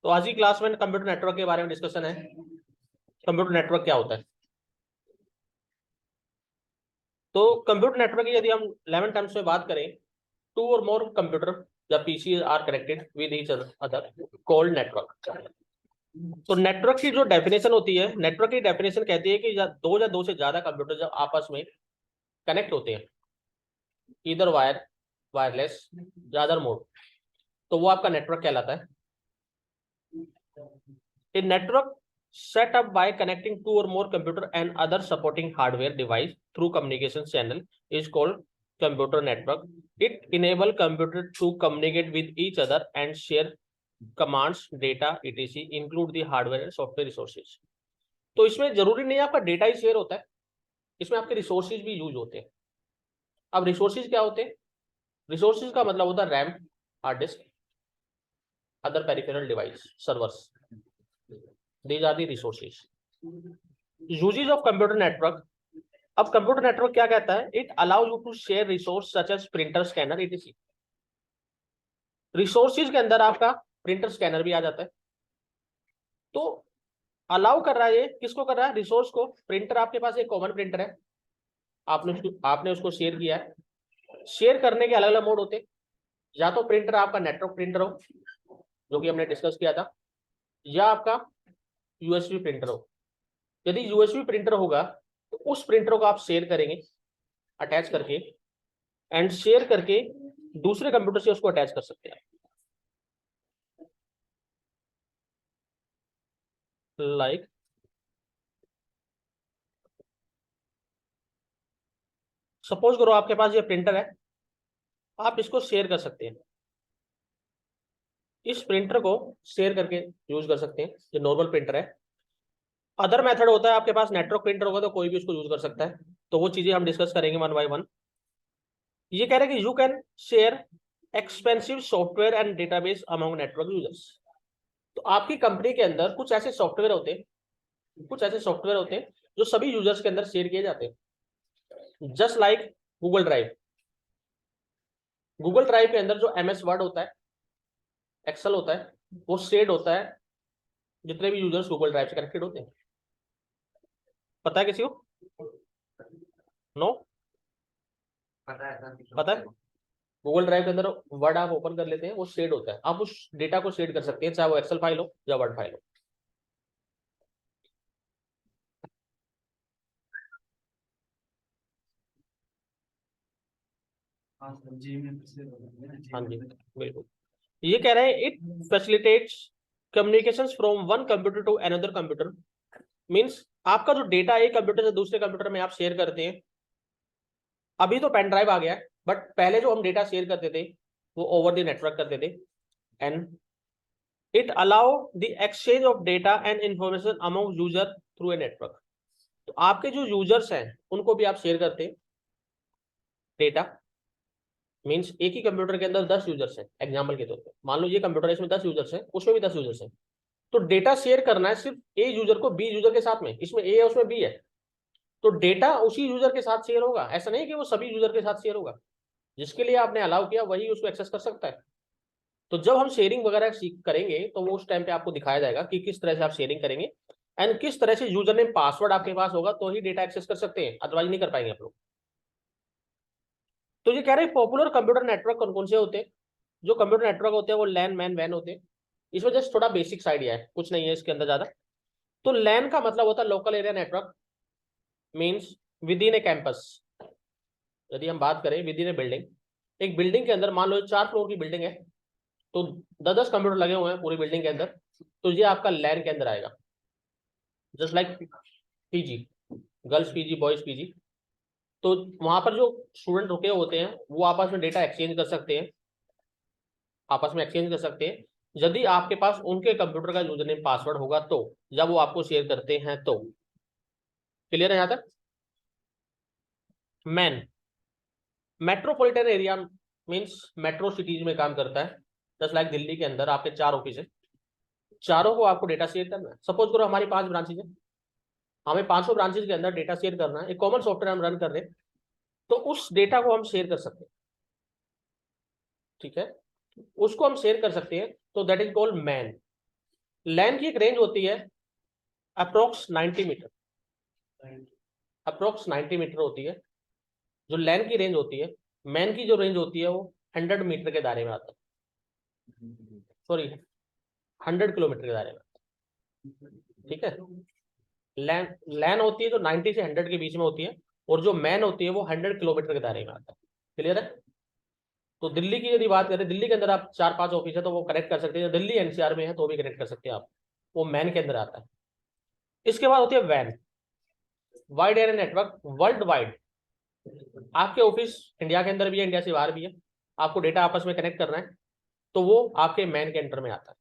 तो आज की क्लास में कंप्यूटर नेटवर्क के बारे में डिस्कशन है। कंप्यूटर नेटवर्क क्या होता है? तो कंप्यूटर नेटवर्क की यदि हम 11 टर्म्स में बात करें, टू और मोर कंप्यूटर या PC are connected with each other called network. तो नेटवर्क की जो डेफिनेशन होती है, नेटवर्क की डेफिनेशन कहती है कि दो से ज्यादा कंप्यूटर जब आपस में कनेक्ट होते हैं, इधर वायरलेस या अदर मोड, तो वो आपका नेटवर्क कहलाता है। A network set up by connecting two or more computer and other supporting hardware device through communication channel is called computer network. It enable computer to communicate with each other and share commands, data, etc. include the hardware and software resources. तो इसमें जरूरी नहीं है आपका data ही share होता है, इसमें आपके रिसोर्सेज भी यूज होते हैं। अब रिसोर्सेज क्या होते हैं? रिसोर्सेज का मतलब होता है RAM, hard disk, other peripheral device, servers. These are the resources. Uses of computer network. अब कंप्यूटर नेटवर्क क्या कहता है? It allow you to share resource such as printer, scanner, etc. Resources के अंदर आपका प्रिंटर, स्कैनर भी आ जाता है। तो अलाउ कर रहा है, ये किसको कर रहा है? रिसोर्स को। प्रिंटर, आपके पास एक कॉमन प्रिंटर है, आपने उसको शेयर किया है। शेयर करने के अलग अलग मोड होते हैं। या तो प्रिंटर आपका नेटवर्क प्रिंटर हो, जो कि हमने डिस्कस किया था, या आपका यूएसबी प्रिंटर हो। यदि यूएसबी प्रिंटर होगा तो उस प्रिंटर को आप शेयर करेंगे अटैच करके, एंड शेयर करके दूसरे कंप्यूटर से उसको अटैच कर सकते हैं। लाइक सपोज करो आपके पास ये प्रिंटर है, आप इसको शेयर कर सकते हैं। इस प्रिंटर को शेयर करके यूज कर सकते हैं, ये नॉर्मल प्रिंटर है। अदर मेथड होता है, आपके पास नेटवर्क प्रिंटर होगा तो कोई भी उसको यूज कर सकता है। तो वो चीजें हम डिस्कस करेंगे वन बाय वन। ये कह रहे हैं कि you can share expensive software and database among network users. तो आपकी कंपनी के अंदर कुछ ऐसे सॉफ्टवेयर होते हैं जो सभी यूजर्स के अंदर शेयर किए जाते हैं। Just like Google drive. Google drive के अंदर जो MS वर्ड होता है, एक्सेल होता है, वो शेयर्ड होता है जितने भी यूजर्स गूगल ड्राइव से कनेक्टेड होते हैं। पता है किसी को? नो? पता है? गूगल ड्राइव के अंदर वर्ड आप ओपन कर लेते हैं, वो शेड होता है। आप उस डेटा को शेड कर सकते हैं, चाहे वो एक्सेल फाइल हो या वर्ड फाइल हो। हाँ जी, बिल्कुल। ये कह रहे हैं it facilitates communications from one computer to another computer. Means आपका जो डेटा एक कंप्यूटर से दूसरे कंप्यूटर में आप शेयर करते हैं। अभी तो पेन ड्राइव आ गया है, बट पहले जो हम डेटा शेयर करते थे वो ओवर द नेटवर्क करते थे। And it allow the exchange of data and information among user through a network. तो आपके जो यूजर्स हैं उनको भी आप शेयर करते हैं डेटा। मींस एक ही कंप्यूटर के अंदर 10 यूजर्स हैं, एग्जांपल के तौर पे मान लो ये कंप्यूटर है, इसमें 10 यूजर्स हैं, उसमें भी 10 यूजर्स हैं। तो डेटा शेयर करना है सिर्फ ए यूजर को बी यूजर के साथ में, इसमें ए है उसमें बी है। तो डेटा उसी यूजर के साथ शेयर होगा, ऐसा नहीं कि वो सभी यूजर के साथ शेयर होगा। जिसके लिए आपने अलाउ किया वही उसको एक्सेस कर सकता है। तो जब हम शेयरिंग वगैरह करेंगे तो वो उस टाइम पे आपको दिखाया जाएगा कि किस तरह से आप शेयरिंग करेंगे, एंड किस तरह से यूजर नेम पासवर्ड आपके पास होगा तो ही डेटा एक्सेस कर सकते हैं, अदरवाइज नहीं कर पाएंगे आप लोग। तो ये कह रहे हैं पॉपुलर कंप्यूटर नेटवर्क कौन कौन से होते हैं? जो कंप्यूटर नेटवर्क होते हैं वो लैन, मैन, वैन होते हैं। इसमें जस्ट थोड़ा बेसिक्स आइडिया है, कुछ नहीं है इसके अंदर ज्यादा। तो लैन का मतलब होता है local area network, means with in A campus. यदि हम बात करें विद इन ए बिल्डिंग, एक बिल्डिंग के अंदर मान लो 4 फ्लोर की बिल्डिंग है, तो 10-10 कंप्यूटर लगे हुए हैं पूरी बिल्डिंग के अंदर, तो ये आपका लैन के अंदर आएगा। Just like PG, girls PG, boys PG. तो वहां पर जो स्टूडेंट रुके होते हैं वो आपस में डेटा एक्सचेंज कर सकते हैं, आपस में एक्सचेंज कर सकते हैं यदि आपके पास उनके कंप्यूटर का यूजर नेम पासवर्ड होगा तो, जब वो आपको शेयर करते हैं तो। क्लियर है यहां तक? Man, metropolitan area, means metro cities में काम करता है। जस्ट लाइक दिल्ली के अंदर आपके 4 ऑफिस है, चारों को आपको डेटा शेयर करना है। सपोज करो हमारी 5 ब्रांचेज है, हमें 500 ब्रांचेज के अंदर डेटा शेयर करना है, एक कॉमन सॉफ्टवेयर हम रन कर रहे हैं, तो उस डेटा को हम शेयर कर सकते हैं। ठीक है, उसको हम शेयर कर सकते हैं, तो दैट इज कॉल्ड मैन। लैन की एक रेंज होती है अप्रोक्स 90 मीटर, अप्रोक्स 90 मीटर होती है जो लैन की रेंज होती है। मैन की जो रेंज होती है वो 100 मीटर के दायरे में आता है, सॉरी 100 किलोमीटर के दायरे में, ठीक है। लैन लैन होती है जो 90 से 100 के बीच में होती है, और जो मैन होती है वो 100 किलोमीटर के दायरे में आता है। क्लियर है। तो दिल्ली की यदि बात करें, दिल्ली के अंदर आप 4-5 ऑफिस है तो वो कनेक्ट कर सकते हैं, दिल्ली एनसीआर में है तो भी कनेक्ट कर सकते हैं आप, वो मैन के अंदर आता है। इसके बाद होती है वैन, wide area network world wide. आपके ऑफिस इंडिया के अंदर भी है, इंडिया से बाहर भी है, आपको डेटा आपस में कनेक्ट करना है, तो वो आपके मैन के अंडर में आता है,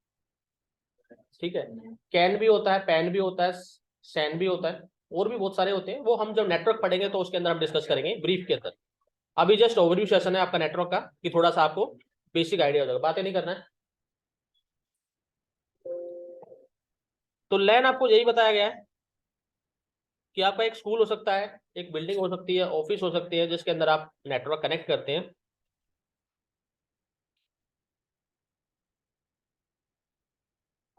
ठीक है। कैन भी होता है, पैन भी होता है, सैन भी होता है, और भी बहुत सारे होते हैं, वो हम जब नेटवर्क पढ़ेंगे तो उसके अंदर हम डिस्कस करेंगे ब्रीफ के अंदर। अभी जस्ट ओवरव्यू सेशन है आपका नेटवर्क का, कि थोड़ा सा आपको बेसिक आइडिया हो जाएगा, बातें नहीं करना है। तो लैन आपको यही बताया गया है कि आपका एक स्कूल हो सकता है, एक बिल्डिंग हो सकती है, ऑफिस हो सकती है, जिसके अंदर आप नेटवर्क कनेक्ट करते हैं।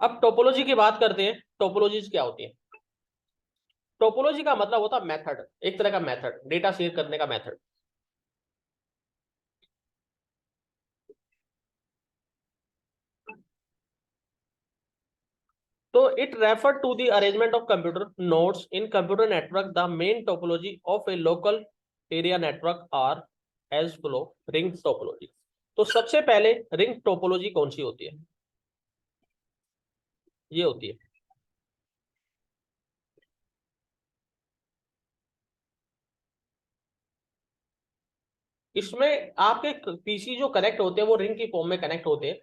अब टोपोलॉजी की बात करते हैं, टोपोलॉजीज क्या होती है। टोपोलॉजी का मतलब होता है मेथड, एक तरह का मेथड, डेटा शेयर करने का मेथड। तो it refer to the arrangement of computer nodes in computer network. The main topology of a local area network are as follow ring topology. तो सबसे पहले रिंग टोपोलॉजी कौन सी होती है, ये होती है। इसमें आपके पीसी जो कनेक्ट होते हैं वो रिंग की फॉर्म में कनेक्ट होते हैं।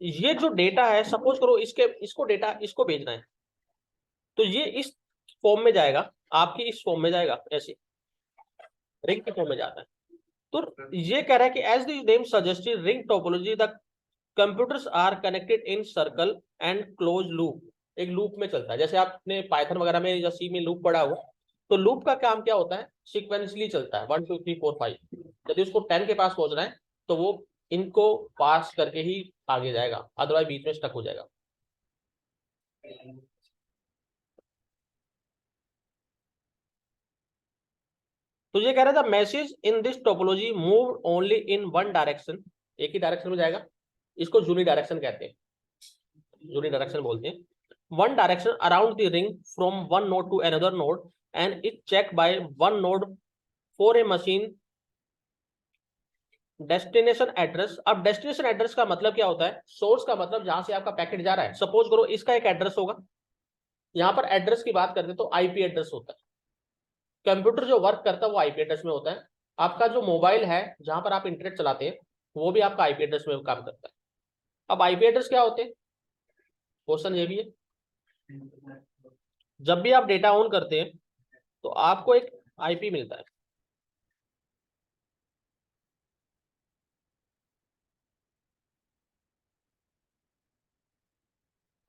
ये जो डेटा है, सपोज करो इसके इसको डेटा इसको भेजना है, तो ये इस फॉर्म में जाएगा, आपकी इस फॉर्म में जाएगा, ऐसे रिंग के फॉर्म में जाता है। तो ये कह रहा है कि as the name suggested ring topology the computers are connected in circle and close loop. एक लूप में चलता है, जैसे आपने पाइथन वगैरह में या सी में लूप पढ़ा हुआ, तो लूप का काम क्या होता है, सिक्वेंसली चलता है 1 2 3 4 5। यदि उसको 10 के पास पहुंचना है तो वो इनको पास करके ही आगे जाएगा, अदरवाइज बीच में स्टक हो जाएगा। तो ये कह रहा था message in this topology move only in one direction, एक ही डायरेक्शन में जाएगा, इसको यूनि डायरेक्शन कहते हैं, यूनि डायरेक्शन बोलते हैं। One direction around the ring from one node to another node and it check by one node for a machine destination address. अब destination address का मतलब क्या होता है, सोर्स का मतलब जहां से आपका पैकेट जा रहा है। सपोज करो इसका एक एड्रेस होगा, यहाँ पर एड्रेस की बात करते हैं तो आईपी एड्रेस होता है। कंप्यूटर जो वर्क करता है वो आईपी एड्रेस में होता है। आपका जो मोबाइल है जहां पर आप इंटरनेट चलाते हैं वो भी आपका आईपी एड्रेस में काम करता है। अब आईपी एड्रेस क्या होते हैं, क्वेश्चन ये भी है। जब भी आप डेटा ऑन करते हैं तो आपको एक आईपी मिलता है,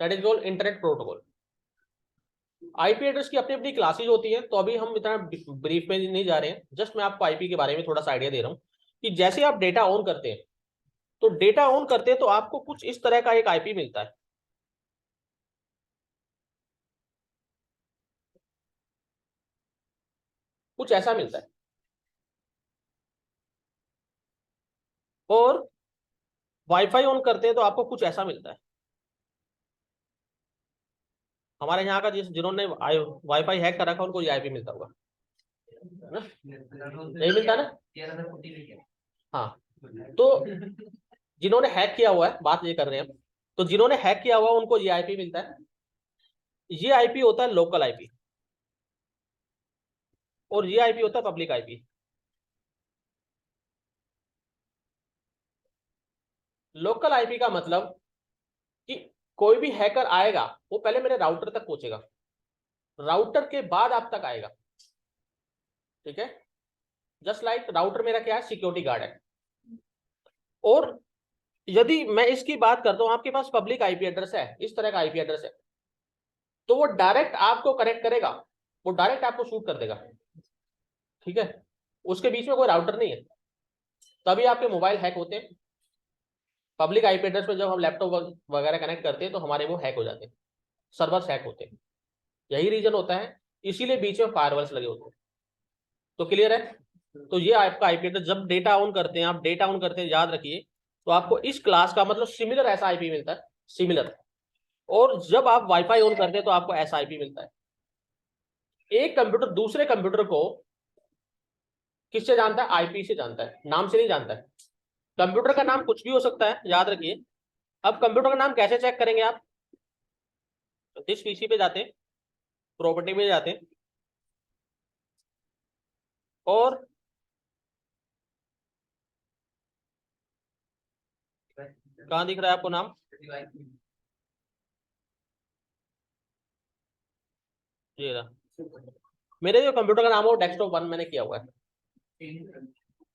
that is called internet protocol. IP address की अपनी अपनी क्लासेज होती है, तो अभी हम इतना ब्रीफ में नहीं जा रहे हैं, जस्ट मैं आपको आईपी के बारे में थोड़ा सा आइडिया दे रहा हूँ कि जैसे आप डेटा ऑन करते हैं, तो डेटा ऑन करते हैं तो आपको कुछ इस तरह का एक आईपी मिलता है, कुछ ऐसा मिलता है। और वाईफाई ऑन करते हैं तो आपको कुछ ऐसा मिलता है। हमारे यहाँ का जिन्होंने वाईफाई हैक कर रखा है उनको ये आईपी मिलता होगा, है ना, नहीं मिलता ना। हाँ, तो जिन्होंने हैक किया हुआ है, बात ये कर रहे हैं हम, तो जिन्होंने हैक किया हुआ है उनको ये आईपी मिलता है। ये आईपी होता है लोकल आईपी, और ये आईपी होता है पब्लिक आईपी। लोकल आईपी का मतलब कि कोई भी हैकर आएगा वो पहले मेरे राउटर तक पहुंचेगा, राउटर के बाद आप तक आएगा, ठीक है। जस्ट लाइक राउटर मेरा क्या है, सिक्योरिटी गार्ड है। और यदि मैं इसकी बात करता हूं, आपके पास पब्लिक आईपी एड्रेस है, इस तरह का आईपी एड्रेस है, तो वो डायरेक्ट आपको कनेक्ट करेगा, वो डायरेक्ट आपको शूट कर देगा, ठीक है। उसके बीच में कोई राउटर नहीं है, तभी आपके मोबाइल हैक होते हैं, पब्लिक आईपी एड्रेस में जब हम लैपटॉप वगैरह कनेक्ट करते हैं तो हमारे वो हैक हो जाते हैं, सर्वर्स हैक होते हैं, यही रीजन होता है, इसीलिए बीच में फायरवॉल्स लगे होते हैं। तो क्लियर है? तो ये आपका आईपी एड्रेस, जब डेटा ऑन करते हैं, आप डेटा ऑन करते हैं, याद रखिए, तो आपको इस क्लास का मतलब सिमिलर ऐसा आईपी मिलता है, सिमिलर। और जब आप वाईफाई ऑन करते हैं तो आपको ऐसा आईपी मिलता है। एक कंप्यूटर दूसरे कंप्यूटर को किससे जानता है? आईपी से जानता है, नाम से नहीं जानता है। कंप्यूटर का नाम कुछ भी हो सकता है, याद रखिए। अब कंप्यूटर का नाम कैसे चेक करेंगे आप? दिस पीसी पे जाते हैं, प्रॉपर्टी में जाते हैं, और कहाँ दिख रहा है आपको नाम? ये रहा। मेरे जो कंप्यूटर का नाम है वो डेस्कटॉप 1 मैंने किया हुआ है,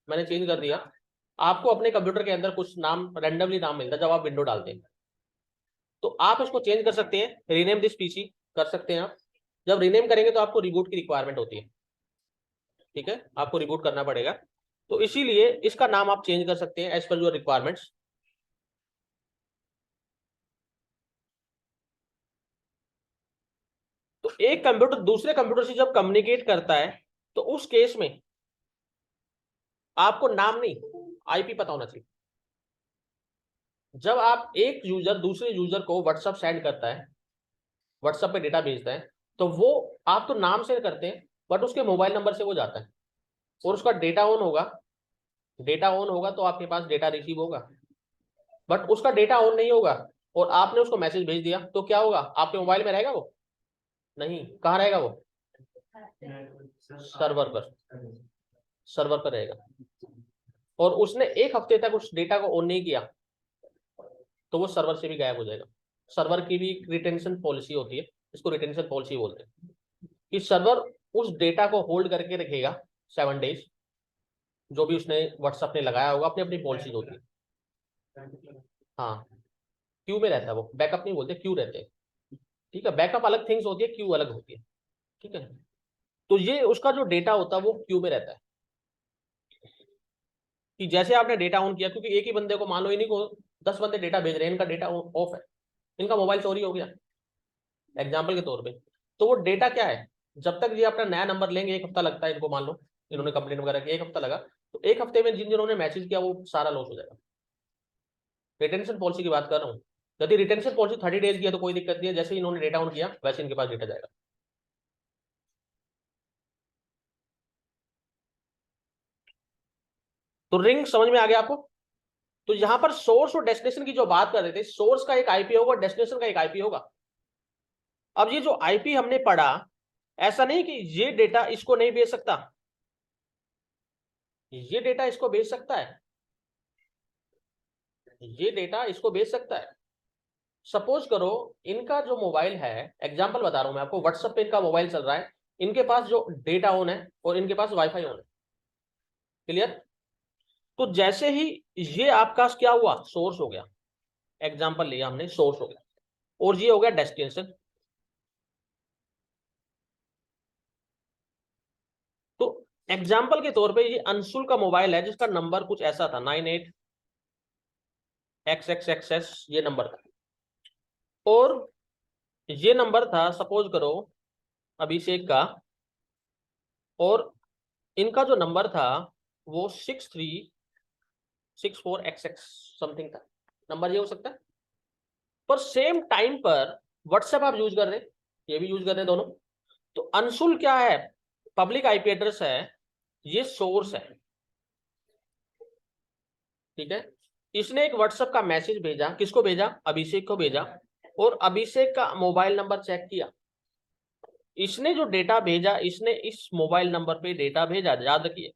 मैंने चेंज कर दिया। आपको अपने कंप्यूटर के अंदर कुछ नाम रैंडमली नाम मिलता है जब आप विंडो डालते हैं, तो आप इसको चेंज कर सकते हैं, रीनेम दिस पीसी कर सकते हैं आप। जब रीनेम करेंगे तो आपको रिबूट की रिक्वायरमेंट होती है, ठीक है, आपको रिबूट करना पड़ेगा, तो इसीलिए इसका नाम आप चेंज कर सकते हैं एज पर योर रिक्वायरमेंट्स। तो एक कंप्यूटर दूसरे कंप्यूटर से जब कम्युनिकेट करता है तो उस केस में आपको नाम नहीं, आईपी पता होना चाहिए। जब आप एक यूजर दूसरे यूजर को व्हाट्सएप सेंड करता है, व्हाट्सएप पे डेटा भेजता है, तो वो आप तो नाम से करते हैं, बट उसके मोबाइल नंबर से वो जाता है, और उसका डेटा ऑन होगा, डेटा ऑन होगा तो आपके पास डेटा रिसीव होगा। बट उसका डेटा ऑन नहीं होगा और आपने उसको मैसेज भेज दिया तो क्या होगा? आपके मोबाइल में रहेगा वो? नहीं, कहाँ रहेगा वो? सर्वर पर, सर्वर पर रहेगा। और उसने एक हफ्ते तक उस डेटा को ऑन नहीं किया तो वो सर्वर से भी गायब हो जाएगा। सर्वर की भी रिटेंशन पॉलिसी होती है, इसको रिटेंशन पॉलिसी बोलते हैं, कि सर्वर उस डेटा को होल्ड करके रखेगा 7 days, जो भी उसने व्हाट्सएप ने लगाया होगा, अपनी अपनी पॉलिसी होती है। हाँ, क्यू में रहता है वो, बैकअप नहीं बोलते, क्यू रहते हैं, ठीक है। बैकअप अलग थिंग्स होती है, क्यू अलग होती है, ठीक है। तो ये उसका जो डेटा होता है वो क्यू में रहता है, कि जैसे आपने डेटा ऑन किया, क्योंकि एक ही बंदे को मान लो, इन्हीं को 10 बंदे डेटा भेज रहे हैं, इनका डेटा ऑफ है, इनका मोबाइल चोरी हो गया एग्जाम्पल के तौर पे, तो वो डेटा क्या है, जब तक ये अपना नया नंबर लेंगे 1 हफ्ता लगता है इनको, मान लो इन्होंने कंप्लेंट वगैरह की 1 हफ्ता लगा, तो 1 हफ्ते में जिन्होंने मैसेज किया वो सारा लॉस हो जाएगा। रिटेंशन पॉलिसी की बात कर रहा हूँ, यदि रिटेंशन पॉलिसी 30 days की है तो कोई दिक्कत नहीं है, जैसे इन्होंने डेटा ऑन किया वैसे इनके पास डेटा जाएगा। तो रिंग समझ में आ गया आपको? तो यहां पर सोर्स और डेस्टिनेशन की जो बात कर रहे थे, सोर्स का एक आईपी होगा, डेस्टिनेशन का एक आईपी होगा। अब ये जो आईपी हमने पढ़ा, ऐसा नहीं कि ये डेटा इसको नहीं भेज सकता, ये डेटा इसको भेज सकता है, ये डेटा इसको भेज सकता है। सपोज करो इनका जो मोबाइल है, एग्जांपल बता रहा हूं मैं आपको, व्हाट्सएप पे इनका मोबाइल चल रहा है, इनके पास जो डेटा ऑन है और इनके पास वाईफाई ऑन है, क्लियर? तो जैसे ही ये आपका क्या हुआ, सोर्स हो गया, एग्जांपल लिया हमने, सोर्स हो गया, और ये हो गया डेस्टिनेशन। तो एग्जाम्पल के तौर पे ये अंशुल का मोबाइल है जिसका नंबर कुछ ऐसा था 98XXXS, ये नंबर था, और ये नंबर था सपोज करो अभिषेक का, और इनका जो नंबर था वो 6364XX समथिंग था, नंबर ये हो सकता है। पर सेम टाइम पर व्हाट्सएप आप यूज कर रहे हैं, ये भी यूज कर रहे हैं दोनों, तो अंशुल क्या है? पब्लिक आईपी एड्रेस है, ये सोर्स है, ठीक है। इसने एक व्हाट्सएप का मैसेज भेजा, किसको भेजा? अभिषेक को भेजा, और अभिषेक का मोबाइल नंबर चेक किया, इसने जो डेटा भेजा, इसने इस मोबाइल नंबर पे डेटा भेजा, याद रखिए।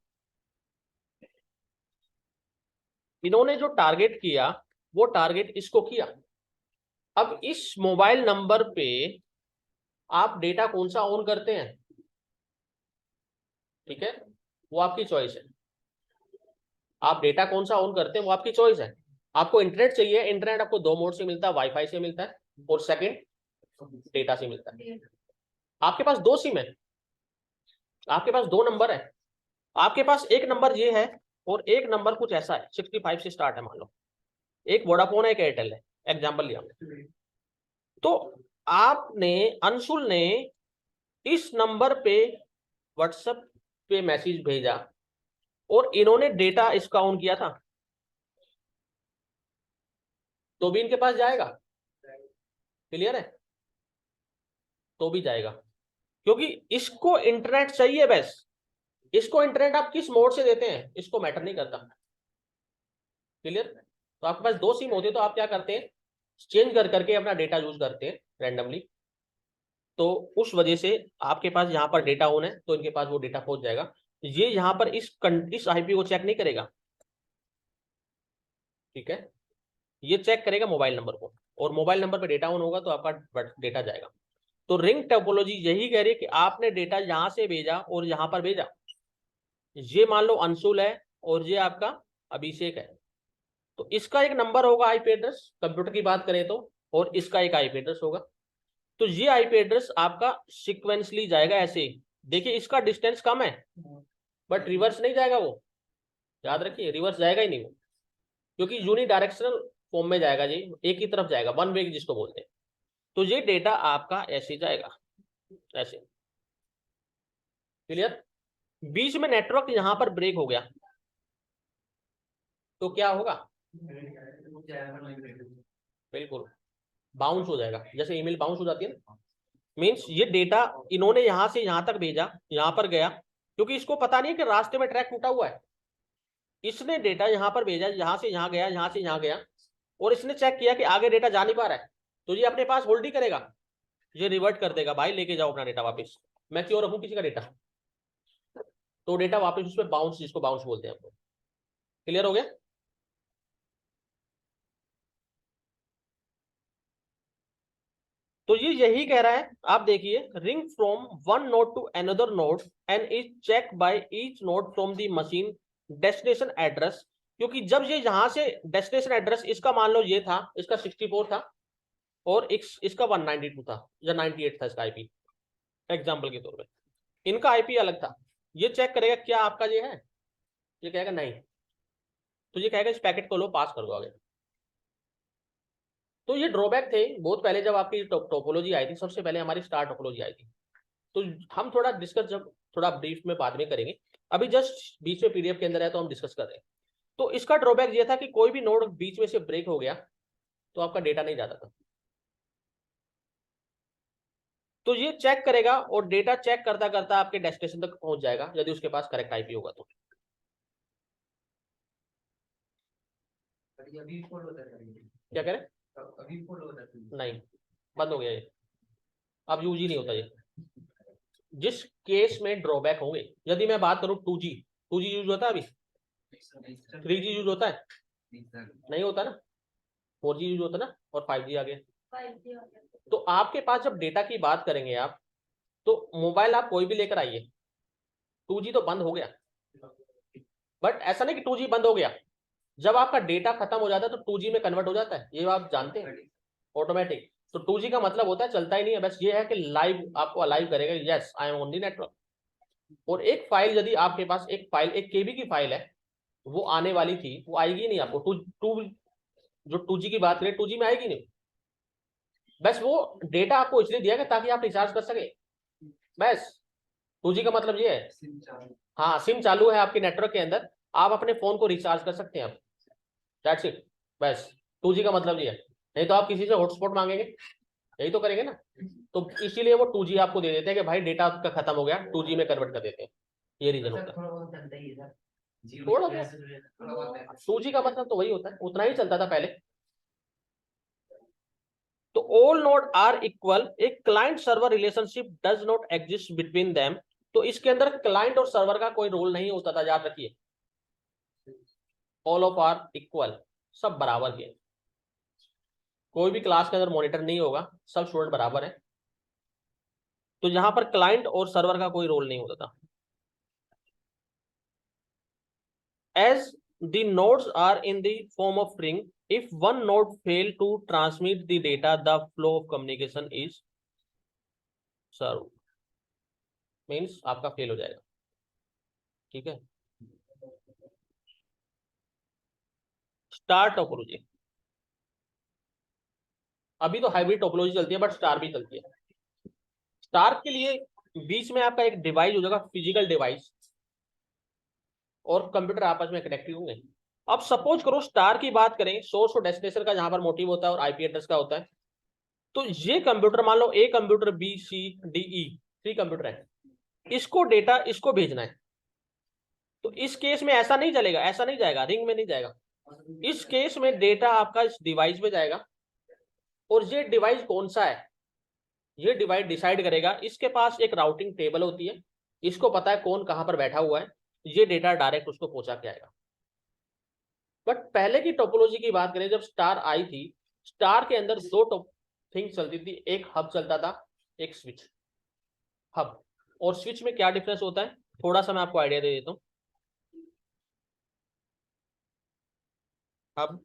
इन्होंने जो टारगेट किया वो टारगेट इसको किया। अब इस मोबाइल नंबर पे आप डेटा कौन सा ऑन करते हैं, ठीक है, वो आपकी चॉइस है। आप डेटा कौन सा ऑन करते हैं वो आपकी चॉइस है। आपको इंटरनेट चाहिए, इंटरनेट आपको 2 मोड से मिलता है, वाईफाई से मिलता है और सेकंड डेटा से मिलता है। आपके पास 2 सिम है, आपके पास 2 नंबर है, आपके पास एक नंबर ये है और एक नंबर कुछ ऐसा है 65 से स्टार्ट है मान लो, एक वोडाफोन है, एक एयरटेल है, एग्जाम्पल लिया हमने। तो आपने, अंशुल ने इस नंबर पे व्हाट्सएप पे मैसेज भेजा और इन्होंने डेटा इसका ऑन किया था, तो भी इनके पास जाएगा। क्लियर है? तो भी जाएगा, क्योंकि इसको इंटरनेट चाहिए बस। इसको इंटरनेट आप किस मोड से देते हैं इसको मैटर नहीं करता। क्लियर? तो आपके पास दो सिम होते तो आप क्या करते हैं, चेंज कर करके अपना डेटा यूज करते हैं रैंडमली। तो उस वजह से आपके पास यहाँ पर डेटा ऑन है तो इनके पास वो डेटा पहुंच जाएगा। ये यहाँ पर इस आईपी को चेक नहीं करेगा, ठीक है, ये चेक करेगा मोबाइल नंबर को, और मोबाइल नंबर पे डेटा ऑन होगा तो आपका डेटा जाएगा। तो रिंग टोपोलॉजी यही कह रही है कि आपने डेटा यहाँ से भेजा और यहाँ पर भेजा। ये मान लो अंशुल है और ये आपका अभिषेक है, तो इसका एक नंबर होगा आईपी एड्रेस, कंप्यूटर की बात करें तो, और इसका एक आईपी एड्रेस होगा। तो ये आईपी एड्रेस आपका सिक्वेंसली जाएगा ऐसे ही। देखिए इसका डिस्टेंस कम है बट रिवर्स नहीं जाएगा वो, याद रखिए रिवर्स जाएगा ही नहीं वो, क्योंकि यूनि डायरेक्शनल फॉर्म में जाएगा, ये एक ही तरफ जाएगा, वन वे जिसको बोलते हैं। तो ये डेटा आपका ऐसे जाएगा, ऐसे। क्लियर? बीच में नेटवर्क यहां पर ब्रेक हो गया तो क्या होगा, बिल्कुल बाउंस हो जाएगा, जैसे ईमेल बाउंस हो जाती है ना। मीन्स ये डेटा इन्होंने यहां से यहां तक भेजा, यहां पर गया, क्योंकि इसको पता नहीं है कि रास्ते में ट्रैक टूटा हुआ है। इसने डेटा यहां पर भेजा, यहां से यहां गया, यहां से यहां गया, और इसने चेक किया कि आगे डेटा जा नहीं पा रहा है, तो ये अपने पास होल्ड ही करेगा, ये रिवर्ट कर देगा, भाई लेके जाओ अपना डेटा वापस, मैं क्यों रखूं किसी का डेटा। तो डेटा वापस उसमें बाउंस, जिसको बाउंस बोलते हैं हमको। क्लियर हो गया? तो ये यही कह रहा है, आप देखिए, ring from one node to another node and is check by each node from the machine destination address. क्योंकि जब ये यहां से डेस्टिनेशन एड्रेस इसका मान लो ये था, इसका 64 था और इसका 192 था या 98 था इसका आईपी, एग्जाम्पल के तौर पे इनका आईपी अलग था। ये चेक करेगा क्या आपका ये है, ये कहेगा नहीं, तो ये कहेगा इस पैकेट को लो, पास कर दो आगे। तो ये ड्रॉबैक थे बहुत पहले, जब आपकी टोपोलॉजी आई थी, सबसे पहले हमारी स्टार टोपोलॉजी आई थी। तो हम थोड़ा डिस्कस जब थोड़ा ब्रीफ में बाद में करेंगे, अभी जस्ट बीच में पीडीएफ के अंदर है तो हम डिस्कस कर रहे हैं। तो इसका ड्रॉबैक ये था कि कोई भी नोड बीच में से ब्रेक हो गया तो आपका डेटा नहीं जाता था। तो ये चेक करेगा और डेटा चेक करता करता आपके डेस्टिनेशन तक पहुंच जाएगा, यदि उसके पास करेक्ट आईपी होगा तो। क्या कह रहे? नहीं, बंद हो गया ये, अब यूज ही नहीं होता ये। जिस केस में ड्रॉबैक होंगे, यदि मैं बात करूं 2G, 2G यूज होता है अभी, 3G यूज होता है, नहीं होता ना, 4G यूज होता ना, और 5G आ गया। तो आपके पास जब डेटा की बात करेंगे आप, तो मोबाइल आप कोई भी लेकर आइए, 2G तो बंद हो गया, बट ऐसा नहीं कि 2G बंद हो गया, जब आपका डेटा खत्म हो जाता है तो 2G में कन्वर्ट हो जाता है, ये आप जानते हैं, ऑटोमेटिक। तो 2G का मतलब होता है चलता ही नहीं है, बस ये है कि लाइव आपको अलाइव करेगा, yes I am on the network. और एक फाइल, यदि आपके पास एक फाइल 1 KB की फाइल है, वो आने वाली थी, वो आएगी नहीं आपको, जो 2G की बात करें 2G में आएगी नहीं, बस वो डेटा आपको इसलिए दिया गया ताकि आप रिचार्ज कर सके, बस। 2G का मतलब ये है, हाँ सिम चालू है आपके नेटवर्क के अंदर, आप अपने फोन को रिचार्ज कर सकते हैं आप, दैट्स इट, बस। 2G का मतलब ये है, नहीं तो आप किसी से हॉटस्पॉट मांगेंगे, यही तो करेंगे ना। तो इसीलिए वो 2G आपको दे देते हैं कि भाई डेटा आपका खत्म हो गया, 2G में कन्वर्ट कर देते हैं, ये रीजन होता है। थोड़ा बहुत 2G का मतलब तो वही होता है, उतना ही चलता था पहले। तो ऑल नोड आर इक्वल, एक client server relationship does not exist between them. तो इसके अंदर क्लाइंट और सर्वर का कोई रोल नहीं होता था, याद रखिए, ऑल ऑफ आर इक्वल, सब बराबर के, कोई भी क्लास के अंदर मॉनिटर नहीं होगा, सब स्टूडेंट बराबर है। तो यहां पर क्लाइंट और सर्वर का कोई रोल नहीं होता था। As the nodes are in the form of ring, if one node fail to transmit the data, the flow of communication is served, means आपका फेल हो जाएगा, ठीक है। स्टार टोपोलॉजी, अभी तो हाइब्रिड टोपोलॉजी चलती है, बट स्टार भी चलती है। स्टार के लिए बीच में आपका एक डिवाइस हो जाएगा, फिजिकल डिवाइस, और कंप्यूटर आपस में कनेक्टेड होंगे। अब सपोज करो स्टार की बात करें, सोर्स और डेस्टिनेशन का जहां पर मोटिव होता है और आईपी एड्रेस का होता है। तो ये कंप्यूटर, मान लो A computer, B, C, D, E, 3 computer है, इसको डेटा इसको भेजना है। तो इस केस में ऐसा नहीं चलेगा, ऐसा नहीं जाएगा, रिंग में नहीं जाएगा। इस केस में डेटा आपका इस डिवाइस में जाएगा, और ये डिवाइस कौन सा है, ये डिवाइस डिसाइड करेगा। इसके पास एक राउटिंग टेबल होती है, इसको पता है कौन कहां पर बैठा हुआ है, ये डेटा डायरेक्ट उसको पहुंचा के आएगा। बट पहले की टोपोलॉजी की बात करें, जब स्टार आई थी, स्टार के अंदर 2 थिंग्स चलती थी, एक हब चलता था, एक स्विच। हब और स्विच में क्या डिफरेंस होता है, थोड़ा सा मैं आपको आइडिया दे देता हूं। हब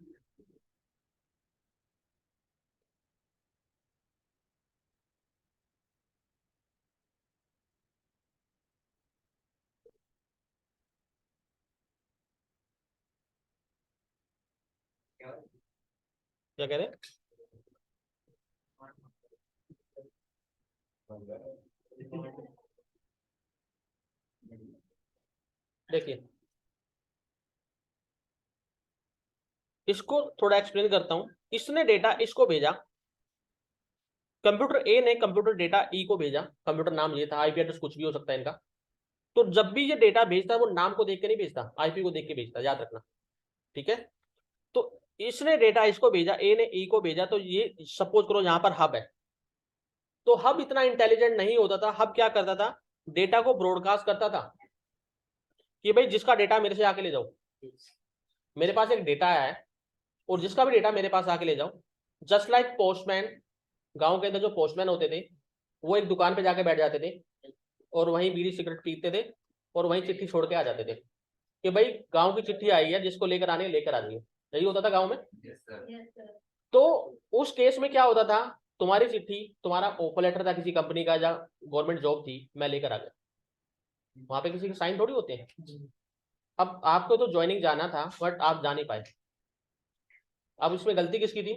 क्या कह रहे हैं, देखिए इसको थोड़ा एक्सप्लेन करता हूं। इसने डेटा इसको भेजा, कंप्यूटर ए ने कंप्यूटर डेटा ई को भेजा, कंप्यूटर नाम ये था, आईपी एड्रेस कुछ भी हो सकता है इनका। तो जब भी ये डेटा भेजता है, वो नाम को देख के नहीं भेजता, आईपी को देख के भेजता, याद रखना, ठीक है। तो इसने डेटा इसको भेजा, ए ने ई को भेजा, तो ये सपोज करो यहाँ पर हब है। तो हब इतना इंटेलिजेंट नहीं होता था, हब क्या करता था, डेटा को ब्रॉडकास्ट करता था कि भाई जिसका डेटा मेरे से आके ले जाओ, मेरे पास एक डेटा है और जिसका भी डेटा मेरे पास आके ले जाओ। जस्ट लाइक पोस्टमैन, गांव के अंदर जो पोस्टमैन होते थे, वो एक दुकान पे जाके बैठ जाते थे और वहीं बीड़ी सिगरेट पीते थे और वहीं चिट्ठी छोड़ के आ जाते थे कि भाई गांव की चिट्ठी आई है, जिसको लेकर आनी है लेकर आ जाइए। यही होता था गांव में। तो उस केस में क्या होता था, तुम्हारी चिट्ठी, तुम्हारा ऑफर लेटर था किसी कंपनी का या गवर्नमेंट जॉब थी, मैं लेकर आ गया, वहां पे किसी के साइन थोड़ी होते हैं। अब आपको तो ज्वाइनिंग जाना था, बट आप जा नहीं पाए। अब इसमें गलती किसकी थी,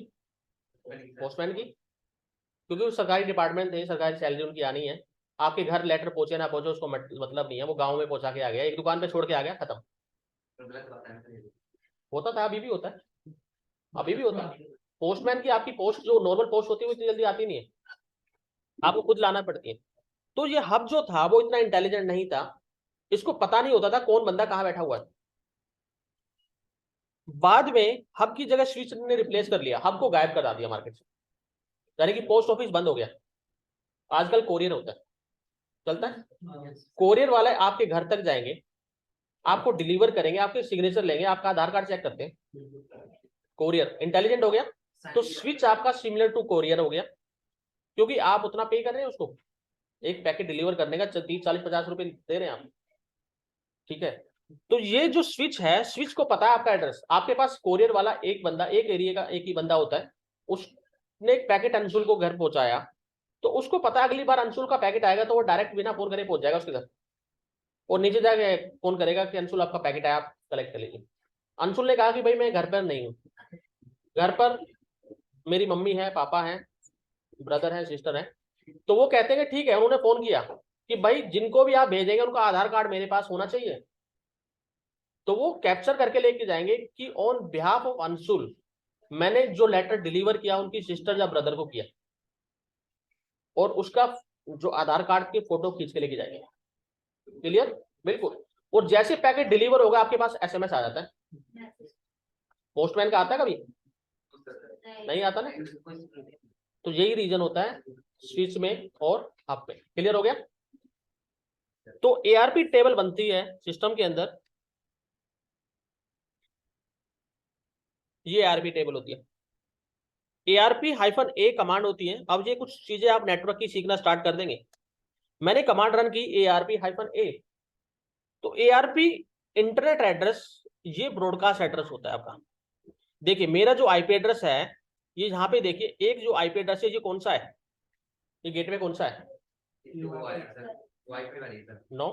पोस्टमैन की, क्योंकि वो सरकारी डिपार्टमेंट थे, सरकारी सैलरी उनकी आनी है। आपके घर लेटर पहुंचे ना पहुंचे उसको मतलब नहीं है, वो गांव में पहुंचा के आ गया, एक दुकान पे छोड़ के आ गया, खत्म। होता था, अभी भी होता है, अभी भी होता है। पोस्टमैन की आपकी पोस्ट जो नॉर्मल पोस्ट होती है वो इतनी जल्दी आती नहीं है, आपको खुद लाना पड़ती है। तो ये हब जो था वो इतना इंटेलिजेंट नहीं था, इसको पता नहीं होता था कौन बंदा कहाँ बैठा हुआ है। बाद में हब की जगह स्विच ने रिप्लेस कर लिया, हब को गायब करा दिया मार्केट से, यानी कि पोस्ट ऑफिस बंद हो गया। आजकल कोरियर होता है, चलता है। कोरियर वाले आपके घर तक जाएंगे, आपको डिलीवर करेंगे, आपके सिग्नेचर लेंगे, आपका आधार कार्ड चेक करते हैं। कोरियर इंटेलिजेंट हो गया। तो स्विच आपका सिमिलर टू कोरियर हो गया, क्योंकि आप उतना पे कर रहे हैं उसको, एक पैकेट डिलीवर करने का 30, 40, 50 रुपए दे रहे हैं आप, ठीक है। तो ये जो स्विच है, स्विच को पता है आपका एड्रेस, आपके पास कोरियर वाला एक बंदा, एक एरिया का एक ही बंदा होता है, उसने एक पैकेट अंशुल को घर पहुंचाया, तो उसको पता है अगली बार अंशुल का पैकेट आएगा तो वो डायरेक्ट बिना फोन करे पहुंच जाएगा उसके घर, और नीचे जाके फोन करेगा कि अंशुल आपका पैकेट आया, आप कलेक्ट कर लीजिए। अंशुल ने कहा कि भाई मैं घर पर नहीं हूँ, घर पर मेरी मम्मी है, पापा है, ब्रदर है, सिस्टर है। तो वो कहते हैं कि ठीक है, उन्होंने फोन किया कि भाई जिनको भी आप भेजेंगे उनका आधार कार्ड मेरे पास होना चाहिए। तो वो कैप्चर करके लेके जाएंगे कि ऑन बिहाफ ऑफ अंशुल मैंने जो लेटर डिलीवर किया उनकी सिस्टर या ब्रदर को किया, और उसका जो आधार कार्ड की फोटो खींच के लेके जाएंगे। क्लियर, बिल्कुल। और जैसे पैकेट डिलीवर होगा आपके पास एसएमएस आ जाता है। पोस्टमैन का आता है कभी नहीं आता ना। तो यही रीजन होता है स्विच में और हब में। क्लियर हो गया। तो एआरपी टेबल बनती है सिस्टम के अंदर, ये एआरपी टेबल होती है। ARP-A कमांड होती है। अब ये कुछ चीजें आप नेटवर्क की सीखना स्टार्ट कर देंगे। मैंने कमांड रन की ARP-A, तो ARP इंटरनेट एड्रेस, ये ब्रॉडकास्ट एड्रेस होता है आपका। देखिए मेरा जो आईपी एड्रेस है, ये यहाँ पे देखिए, एक जो आईपी एड्रेस है ये कौन सा है, ये गेटवे कौन सा है, नो,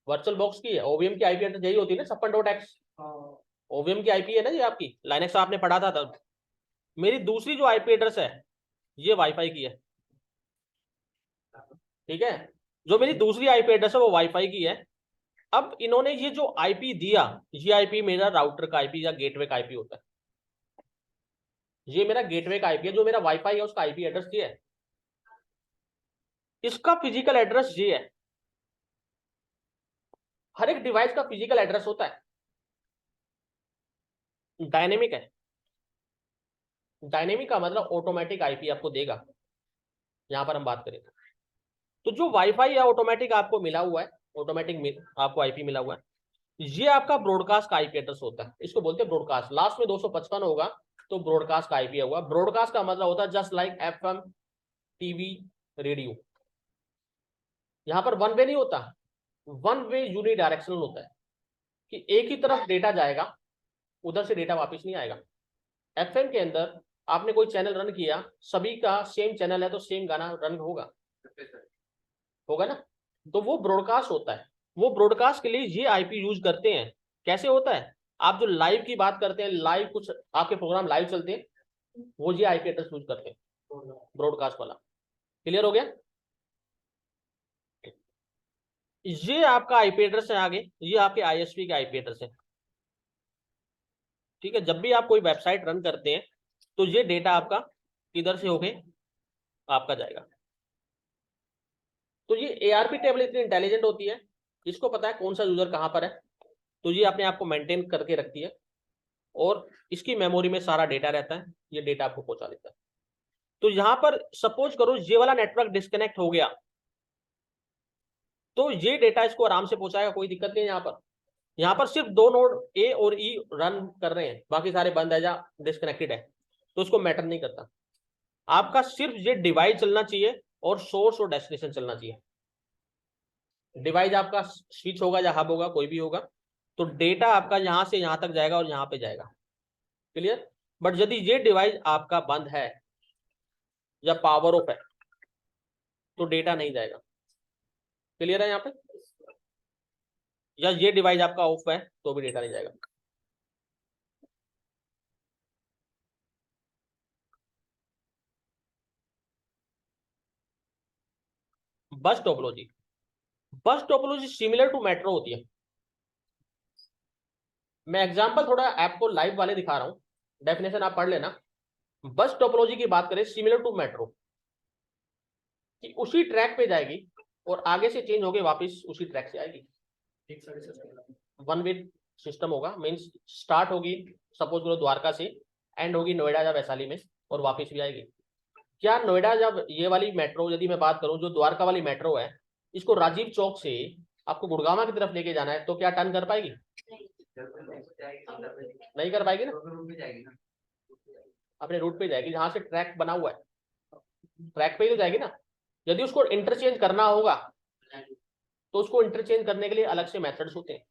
वर्चुअल बॉक्स की है। ओवीएम की आईपी एड्रेस यही होती है ना, 56.x। ओवीएम की आईपी है ना ये आपकी, लाइनेक्स आपने पढ़ा था तब। मेरी दूसरी जो आईपी एड्रेस है ये वाईफाई की है, ठीक है, जो मेरी दूसरी आईपी एड्रेस है वो वाईफाई की है। अब इन्होंने ये जो आईपी दिया, ये आईपी मेरा राउटर का आईपी या गेटवे का आईपी होता है, ये मेरा गेटवे का आईपी है, जो मेरा वाईफाई है उसका आईपी एड्रेस ये है, इसका फिजिकल एड्रेस ये है। हर एक डिवाइस का फिजिकल एड्रेस होता है, डायनेमिक है। डायनेमिक का मतलब ऑटोमेटिक आईपी आपको देगा, यहां पर हम बात करें तो जो वाईफाई या ऑटोमेटिक आपको मिला हुआ है, ऑटोमेटिक आपको आईपी मिला हुआ है, ये आपका ब्रॉडकास्ट का आईपी एड्रेस होता है, इसको बोलते हैं ब्रॉडकास्ट। लास्ट में 255 होगा तो ब्रॉडकास्ट का आईपी होगा। ब्रॉडकास्ट का मतलब होता है just like FM, TV, radio. यहां पर वन वे नहीं होता, वन वे यूनि डायरेक्शनल होता है कि एक ही तरफ डेटा जाएगा, उधर से डेटा वापस नहीं आएगा। एफएम के अंदर आपने कोई चैनल रन किया, सभी का सेम चैनल है तो सेम गाना रन होगा ना, तो वो ब्रॉडकास्ट होता है। वो ब्रॉडकास्ट के लिए ये आईपी यूज करते हैं। कैसे होता है, आप जो लाइव की बात करते हैं, लाइव कुछ आपके प्रोग्राम लाइव चलते हैं, वो ये आईपी एड्रेस यूज करते हैं, ब्रॉडकास्ट वाला। क्लियर हो गया, ये आपका आईपी एड्रेस है। आगे ये आपके आईएसपी के आईपी एड्रेस है, ठीक है। जब भी आप कोई वेबसाइट रन करते हैं तो ये डेटा आपका किधर से होके आपका जाएगा। तो ये एआरपी टेबल इतनी इंटेलिजेंट होती है, इसको पता है कौन सा यूजर कहां पर है, तो ये अपने आप को मेंटेन करके रखती है और इसकी मेमोरी में सारा डेटा रहता है, ये डेटा आपको पहुंचा देता है। तो यहां पर सपोज करो ये वाला नेटवर्क डिस्कनेक्ट हो गया, तो ये डेटा इसको आराम से पहुंचाएगा, कोई दिक्कत नहीं है। यहाँ पर सिर्फ दो नोड ए और ई रन कर रहे हैं, बाकी सारे बंद है या डिस्कनेक्टेड है, तो उसको मैटर नहीं करता। आपका सिर्फ ये डिवाइस चलना चाहिए और सोर्स और डेस्टिनेशन चलना चाहिए। डिवाइस आपका स्विच होगा या हब होगा, कोई भी होगा, तो डेटा आपका यहां से यहां तक जाएगा और यहां पे जाएगा। क्लियर। बट यदि ये डिवाइस आपका बंद है या पावर ऑफ है तो डेटा नहीं जाएगा। क्लियर है यहाँ पे, या ये डिवाइस आपका ऑफ है तो भी डेटा नहीं जाएगा। बस टोपोलॉजी, बस टोपोलॉजी सिमिलर टू मेट्रो होती है। मैं एग्जांपल थोड़ा आपको लाइव वाले दिखा रहा हूं, डेफिनेशन आप पढ़ लेना। बस टोपोलॉजी की बात करें, सिमिलर टू मेट्रो, कि उसी ट्रैक पे जाएगी और आगे से चेंज होके वापस उसी ट्रैक से आएगी। वन वे सिस्टम होगा, मींस स्टार्ट होगी सपोज करो द्वारका से, एंड होगी नोएडा या वैशाली में, और वापस भी आएगी। क्या नोएडा, जब ये वाली मेट्रो, यदि मैं बात करूं जो द्वारका वाली मेट्रो है, इसको राजीव चौक से आपको गुड़गांव की तरफ लेके जाना है, तो क्या टर्न कर पाएगी? नहीं कर पाएगी ना, अपने रूट पे जाएगी जहां से ट्रैक बना हुआ है, ट्रैक पे ही तो जाएगी ना। यदि उसको इंटरचेंज करना होगा तो उसको इंटरचेंज करने के लिए अलग से मेथड्स होते हैं,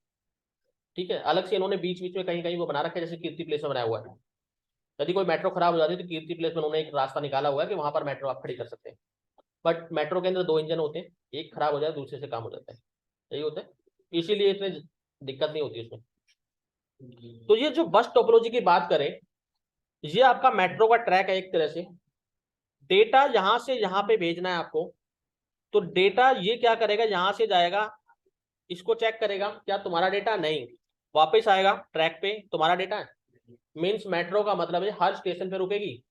ठीक है। अलग से इन्होंने बीच बीच में कहीं कहीं वो बना रखा है, जैसे कीर्ति प्लेस में बनाया हुआ है। यदि कोई मेट्रो खराब हो जाती है तो कीर्ति प्लेस में उन्होंने एक रास्ता निकाला हुआ है कि वहां पर मेट्रो आप खड़ी कर सकते हैं। बट मेट्रो के अंदर दो इंजन होते हैं, एक खराब हो जाए दूसरे से काम हो जाता है, यही होता है, इसीलिए इसमें दिक्कत नहीं होती उसमें। तो ये जो बस टोपोलॉजी की बात करें, ये आपका मेट्रो का ट्रैक है एक तरह से। डेटा यहां से यहां पे भेजना है आपको, तो डेटा ये क्या करेगा, यहां से जाएगा, इसको चेक करेगा, क्या तुम्हारा डेटा, नहीं, वापस आएगा ट्रैक पे, तुम्हारा डेटा है। मीन्स मेट्रो का मतलब है हर स्टेशन पे रुकेगी।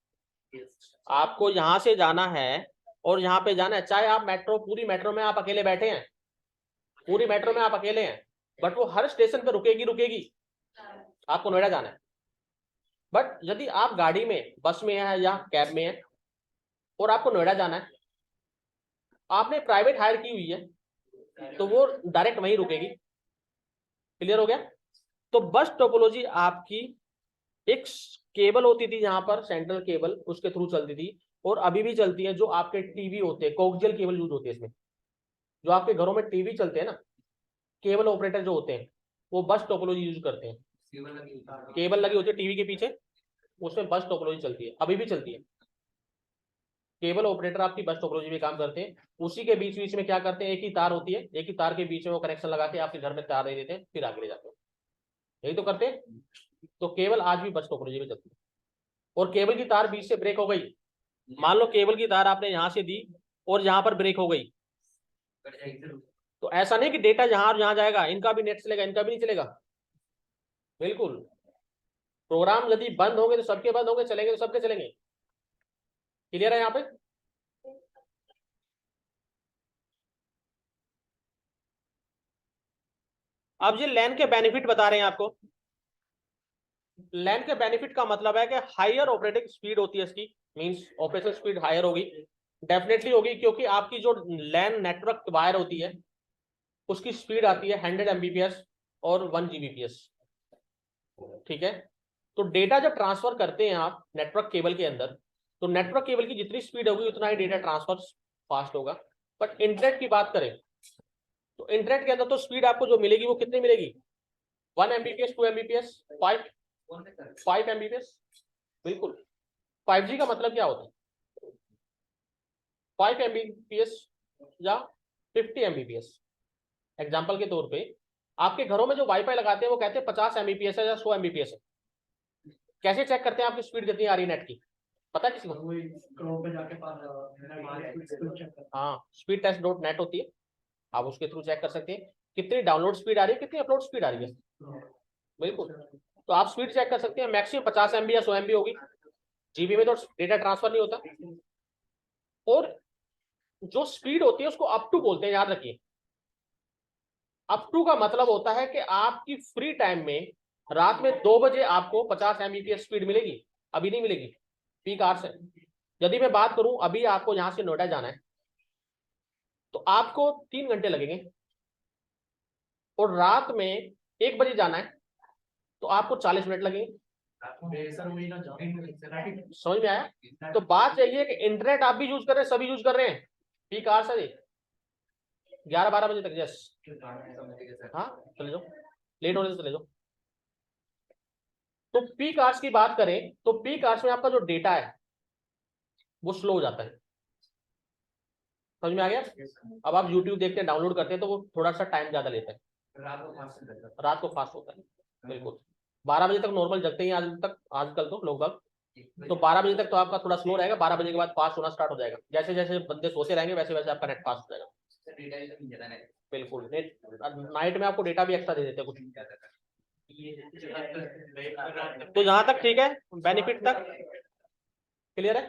आपको यहां से जाना है और यहाँ पे जाना है, चाहे आप मेट्रो, पूरी मेट्रो में आप अकेले बैठे हैं, पूरी मेट्रो में आप अकेले हैं, बट वो हर स्टेशन पे रुकेगी। आपको नोएडा जाना है, बट यदि आप गाड़ी में, बस में है या कैब में है और आपको नोएडा जाना है, आपने प्राइवेट हायर की हुई है तो वो डायरेक्ट वहीं रुकेगी। क्लियर हो गया। तो बस टोपोलॉजी आपकी एक केबल होती थी यहाँ पर, सेंट्रल केबल, उसके थ्रू चलती थी, और अभी भी चलती है। जो आपके टीवी होते हैं, कोक्सियल केबल यूज होती है इसमें। जो आपके घरों में टीवी चलते हैं ना, केबल ऑपरेटर जो होते हैं वो बस टोपोलॉजी यूज करते हैं। केबल लगी होती है टीवी के पीछे, उसमें बस टोपोलॉजी चलती है, अभी भी चलती है। केबल ऑपरेटर आपकी बस टोपोलॉजी में काम करते हैं। उसी के बीच बीच में क्या करते हैं, एक ही तार होती है, एक ही तार के बीच में वो कनेक्शन लगा के आपके घर में तार दे देते हैं, फिर आगे ले जाते हैं, यही तो करते हैं। तो केवल आज भी बस टोपोलॉजी में चलती है। और केबल की तार बीच से ब्रेक हो गई, मान लो केबल की तार आपने यहां से दी और यहां पर ब्रेक हो गई, तो ऐसा नहीं कि डेटा जहां और जहां जाएगा इनका भी नेट चलेगा, इनका भी नहीं चलेगा। बिल्कुल, प्रोग्राम यदि बंद होंगे तो सबके बंद होंगे, चलेंगे तो सबके चलेंगे। क्लियर है यहाँ पे? अब ये लैन के बेनिफिट बता रहे हैं आपको। लैन के बेनिफिट का मतलब है कि हायर ऑपरेटिंग स्पीड होती है इसकी, मींस ऑपरेशन स्पीड हायर होगी, डेफिनेटली होगी, क्योंकि आपकी जो लैन नेटवर्क वायर होती है उसकी स्पीड आती है 100 Mbps और 1 Gbps। ठीक है, तो डेटा जब ट्रांसफर करते हैं आप नेटवर्क केबल के अंदर, तो नेटवर्क केबल की जितनी स्पीड होगी उतना ही डेटा ट्रांसफर फास्ट होगा। बट इंटरनेट की बात करें तो इंटरनेट के अंदर तो स्पीड आपको जो मिलेगी वो कितनी मिलेगी, 1 Mbps, 2 Mbps, 5 Mbps। बिल्कुल, 5G का मतलब क्या होता है, 5 Mbps या 50 Mbps। एग्जाम्पल के तौर पे आपके घरों में जो वाईफाई लगाते हैं वो कहते हैं 50 Mbps है या 100 Mbps है। कैसे चेक करते हैं आपकी स्पीड कितनी आ रही है नेट की, पता है किसी को? हाँ, स्पीड टेस्ट डॉट नेट होती है, आप उसके थ्रू चेक कर सकते हैं कितनी डाउनलोड स्पीड आ रही है, कितनी अपलोड स्पीड आ रही है। बिल्कुल, तो आप स्पीड चेक कर सकते हैं, मैक्सिमम 50 MB या 100 MB होगी, जीबी में तो डेटा ट्रांसफर नहीं होता। और जो स्पीड होती है उसको अप टू बोलते हैं, याद रखिए। अप टू का मतलब होता है कि आपकी फ्री टाइम में रात में 2 बजे आपको 50 Mbps स्पीड मिलेगी, अभी नहीं मिलेगी, पीक आवर्स है। यदि मैं बात करूं अभी आपको यहां से नोएडा जाना है तो आपको 3 घंटे लगेंगे, और रात में 1 बजे जाना है तो आपको 40 मिनट लगेंगे। समझ में आया? तो बात यही है कि इंटरनेट आप भी यूज कर रहे हैं, सभी यूज कर रहे हैं, पीक आवर्स है 11-12 बजे तक। यस, हाँ चले जाओ, लेट होने से चले जाओ। तो पीक आवर्स की बात करें तो पीक आवर्स में आपका जो डेटा है वो स्लो हो जाता है। समझ में आ गया? अब आप YouTube देखते हैं, डाउनलोड करते हैं तो वो थोड़ा सा टाइम ज्यादा लेता है, रात को फास्ट होता है। बिल्कुल, 12 बजे तक नॉर्मल जगते हैं आज तक, आजकल तो लोग बाग, तो 12 बजे तक तो आपका थोड़ा स्लो रहेगा, 12 बजे के बाद फास्ट होना स्टार्ट हो जाएगा। जैसे जैसे बंदे सोते रहेंगे वैसे वैसे आपका नेट फास्ट हो जाएगा। बिल्कुल, नेट नाइट में आपको डेटा भी एक्स्ट्रा दे देते हैं कुछ। तो जहां तक ठीक है, बेनिफिट तक क्लियर है?